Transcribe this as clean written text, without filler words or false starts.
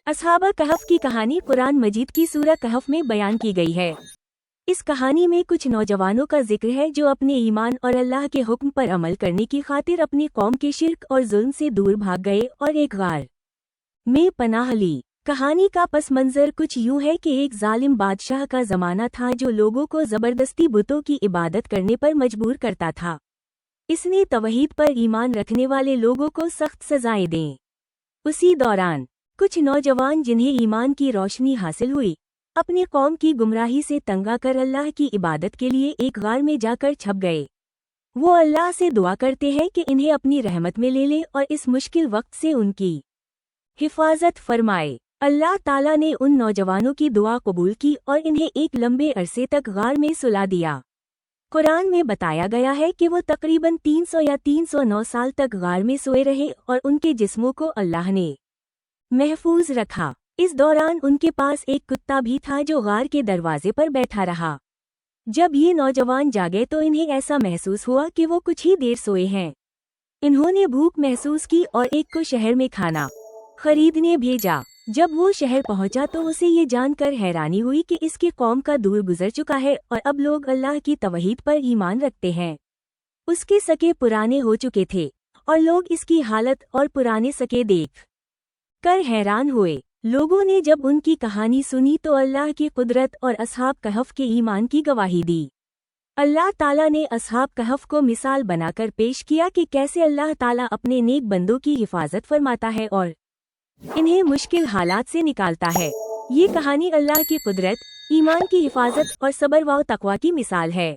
असहाबा कहफ की कहानी कुरान मजीद की सूरह कहफ में बयान की गई है। इस कहानी में कुछ नौजवानों का जिक्र है जो अपने ईमान और अल्लाह के हुक्म पर अमल करने की खातिर अपनी कौम के शिर्क और जुल्म से दूर भाग गए और एक गार में पनाह ली। कहानी का पस मंजर कुछ यूं है कि एक जालिम बादशाह का जमाना था जो लोगों को जबरदस्ती बुतों की इबादत करने पर मजबूर करता था। इसने तौहीद पर ईमान रखने वाले लोगों को सख्त सजाएं दें। उसी दौरान कुछ नौजवान जिन्हें ईमान की रोशनी हासिल हुई, अपनी कौम की गुमराही से तंग आकर अल्लाह की इबादत के लिए एक गार में जाकर छप गए। वो अल्लाह से दुआ करते हैं कि इन्हें अपनी रहमत में ले ले और इस मुश्किल वक्त से उनकी हिफाजत फरमाए। अल्लाह ताला ने उन नौजवानों की दुआ कबूल की और इन्हें एक लंबे अरसे तक गार में सुला दिया। कुरान में बताया गया है कि वो तकरीबन 300 या 309 साल तक गार में सोए रहे और उनके जिस्मों को अल्लाह ने महफूज रखा। इस दौरान उनके पास एक कुत्ता भी था जो गार के दरवाजे पर बैठा रहा। जब ये नौजवान जागे तो इन्हें ऐसा महसूस हुआ कि वो कुछ ही देर सोए हैं। इन्होंने भूख महसूस की और एक को शहर में खाना खरीदने भेजा। जब वो शहर पहुंचा तो उसे ये जानकर हैरानी हुई कि इसके कौम का दूर गुजर चुका है और अब लोग अल्लाह की तौहीद पर ईमान रखते हैं। उसके सके पुराने हो चुके थे और लोग इसकी हालत और पुराने सके देख कर हैरान हुए। लोगों ने जब उनकी कहानी सुनी तो अल्लाह की कुदरत और असहाब कहफ के ईमान की गवाही दी। अल्लाह ताला ने असहाब कहफ को मिसाल बनाकर पेश किया कि कैसे अल्लाह ताला अपने नेक बंदों की हिफाजत फरमाता है और इन्हें मुश्किल हालात से निकालता है। ये कहानी अल्लाह की कुदरत, ईमान की हिफाजत और सब्र व तकवा की मिसाल है।